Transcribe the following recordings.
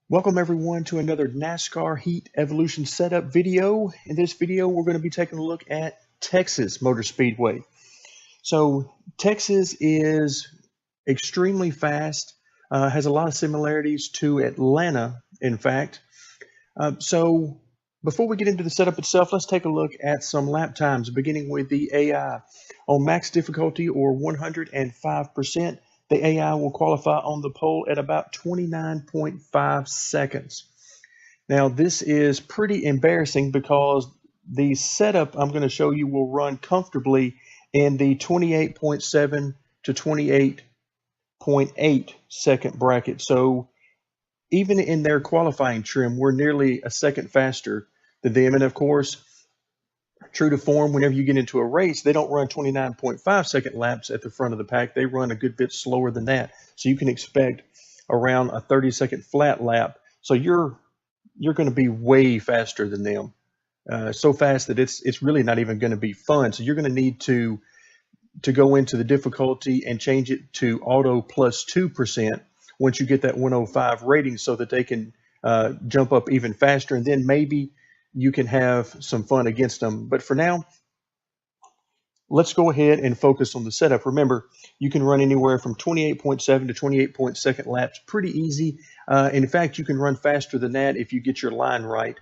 Welcome everyone to another NASCAR Heat Evolution setup video. In this video, we're going to be taking a look at Texas Motor Speedway. So Texas is extremely fast, has a lot of similarities to Atlanta, in fact. So before we get into the setup itself, let's take a look at some lap times, beginning with the AI. On max difficulty or 105%, the AI will qualify on the pole at about 29.5 seconds. Now, this is pretty embarrassing because the setup I'm going to show you will run comfortably in the 28.7 to 28.8 second bracket. So even in their qualifying trim, we're nearly a second faster than them. And of course, true to form, whenever you get into a race, they don't run 29.5 second laps at the front of the pack. They run a good bit slower than that. So you can expect around a 30-second flat lap. So you're going to be way faster than them. So fast that it's really not even going to be fun. So you're going to need to go into the difficulty and change it to auto plus 2% once you get that 105 rating, so that they can jump up even faster, and then maybe you can have some fun against them. But for now, let's go ahead and focus on the setup. Remember, you can run anywhere from 28.7 to 28 second laps pretty easy. In fact, you can run faster than that if you get your line right.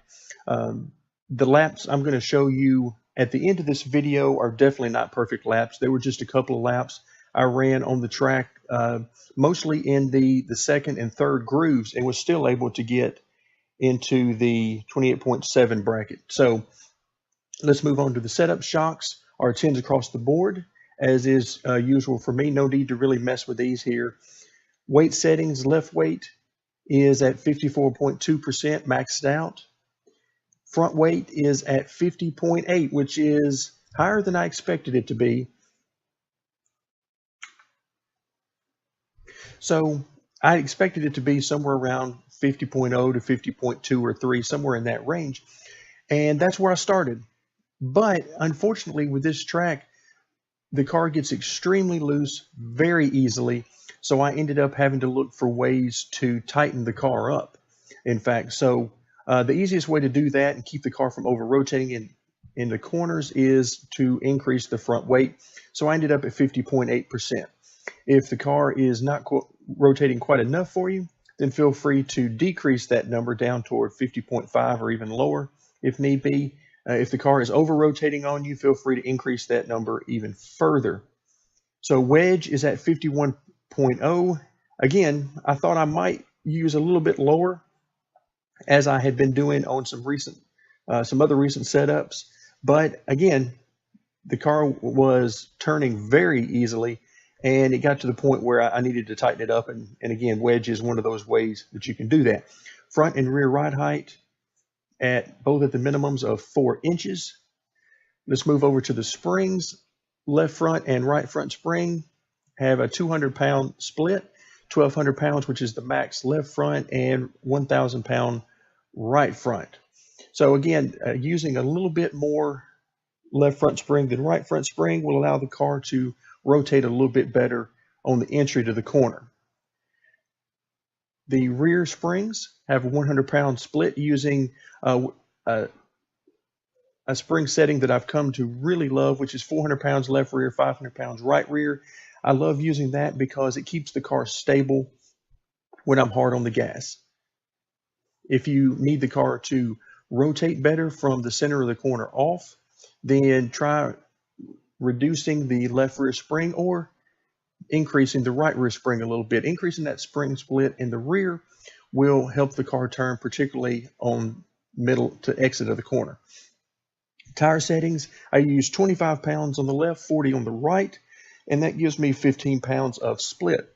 The laps I'm going to show you at the end of this video are definitely not perfect laps. They were just a couple of laps I ran on the track, mostly in the second and third grooves, and was still able to get into the 28.7 bracket. So let's move on to the setup. Shocks are 10s across the board, as is usual for me. No need to really mess with these here. Weight settings, left weight is at 54.2% maxed out. Front weight is at 50.8, which is higher than I expected it to be. So I expected it to be somewhere around 50.0 to 50.2 or 3, somewhere in that range. And that's where I started. But unfortunately, with this track, the car gets extremely loose very easily. So I ended up having to look for ways to tighten the car up. In fact, so the easiest way to do that and keep the car from over rotating in the corners is to increase the front weight. So I ended up at 50.8%. If the car is not rotating quite enough for you, then feel free to decrease that number down toward 50.5 or even lower if need be. If the car is over rotating on you, feel free to increase that number even further. So Wedge is at 51.0. Again, I thought I might use a little bit lower, as I had been doing on some other recent setups. But again, the car was turning very easily, and it got to the point where I needed to tighten it up. And again, Wedge is one of those ways that you can do that. Front and rear ride height both at the minimums of 4 inches. Let's move over to the springs. Left front and right front spring have a 200-pound split, 1,200 pounds, which is the max left front, and 1,000-pound right front. So again, using a little bit more left front spring than right front spring will allow the car to rotate a little bit better on the entry to the corner. The rear springs have a 100-pound split using a spring setting that I've come to really love, which is 400 pounds left rear, 500 pounds right rear. I love using that because it keeps the car stable when I'm hard on the gas. If you need the car to rotate better from the center of the corner off, then try reducing the left rear spring or increasing the right rear spring a little bit. Increasing that spring split in the rear will help the car turn, particularly on middle to exit of the corner. Tire settings, I use 25 pounds on the left, 40 on the right, and that gives me 15 pounds of split.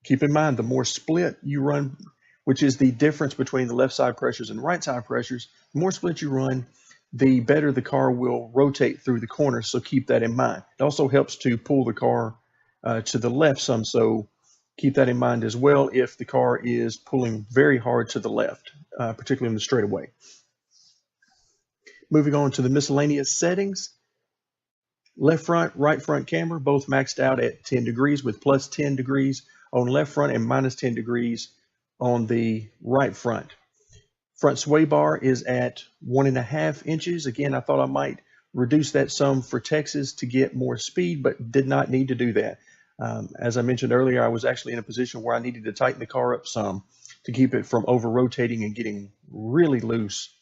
Keep in mind, the more split you run, which is the difference between the left side pressures and right side pressures, the more split you run, the better the car will rotate through the corner. So keep that in mind. It also helps to pull the car to the left some, so keep that in mind as well if the car is pulling very hard to the left, particularly in the straightaway. Moving on to the miscellaneous settings. Left front, right front camera, both maxed out at 10 degrees with plus 10 degrees on left front and minus 10 degrees on the right front. Front sway bar is at 1.5 inches. Again, I thought I might reduce that some for Texas to get more speed, but did not need to do that. As I mentioned earlier, I was actually in a position where I needed to tighten the car up some to keep it from over rotating and getting really loose,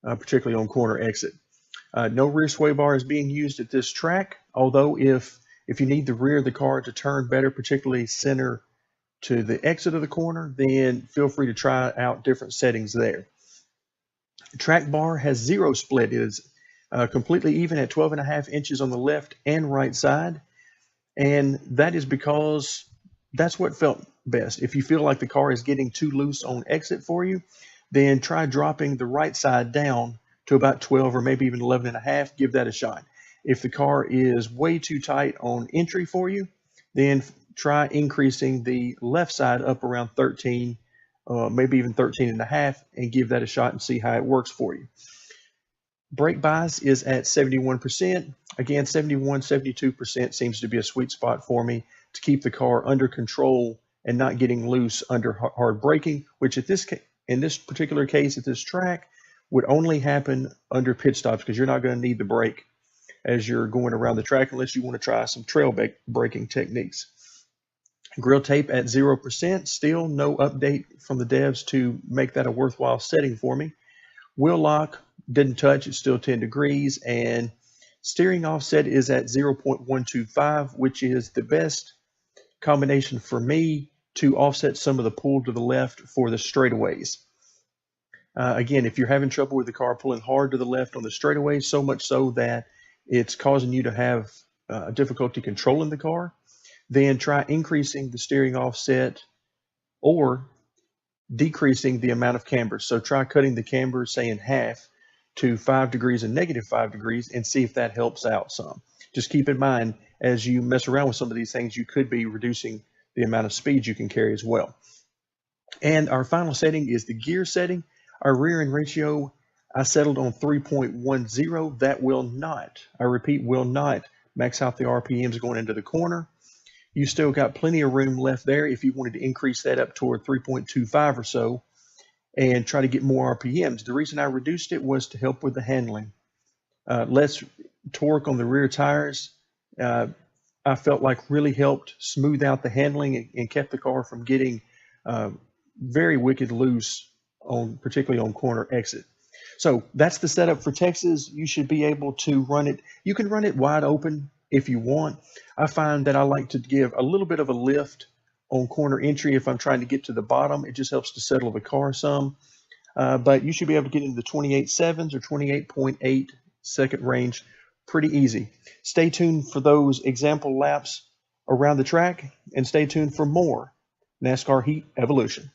particularly on corner exit. No rear sway bar is being used at this track, although if you need the rear of the car to turn better, particularly center to the exit of the corner, then feel free to try out different settings there. The track bar has zero split. It is completely even at 12.5 inches on the left and right side. And that is because that's what felt best. If you feel like the car is getting too loose on exit for you, then try dropping the right side down to about 12 or maybe even 11.5. Give that a shot. If the car is way too tight on entry for you, then try increasing the left side up around 13, maybe even 13.5, and give that a shot and see how it works for you. Brake bias is at 71%. Again, 71, 72% seems to be a sweet spot for me to keep the car under control and not getting loose under hard braking, which in this particular case at this track would only happen under pit stops, because you're not going to need the brake as you're going around the track unless you want to try some trail braking techniques. Grill tape at 0%. Still no update from the devs to make that a worthwhile setting for me. Wheel lock didn't touch. It's still 10 degrees. And steering offset is at 0.125, which is the best combination for me to offset some of the pull to the left for the straightaways. Again, if you're having trouble with the car pulling hard to the left on the straightaways, so much so that it's causing you to have difficulty controlling the car, then try increasing the steering offset or decreasing the amount of camber. So try cutting the camber, say in half, to 5 degrees and -5 degrees, and see if that helps out some. Just keep in mind, as you mess around with some of these things, you could be reducing the amount of speed you can carry as well. And our final setting is the gear setting. Our rear end ratio, I settled on 3.10. That will not, I repeat, will not max out the RPMs going into the corner. You still got plenty of room left there if you wanted to increase that up toward 3.25 or so and try to get more RPMs. The reason I reduced it was to help with the handling. Less torque on the rear tires, I felt like really helped smooth out the handling and kept the car from getting very wicked loose, particularly on corner exit. So that's the setup for Texas. You should be able to run it. You can run it wide open if you want. I find that I like to give a little bit of a lift on corner entry if I'm trying to get to the bottom. It just helps to settle the car some. But you should be able to get into the 28.7s or 28.8 second range pretty easy. Stay tuned for those example laps around the track, and stay tuned for more NASCAR Heat Evolution.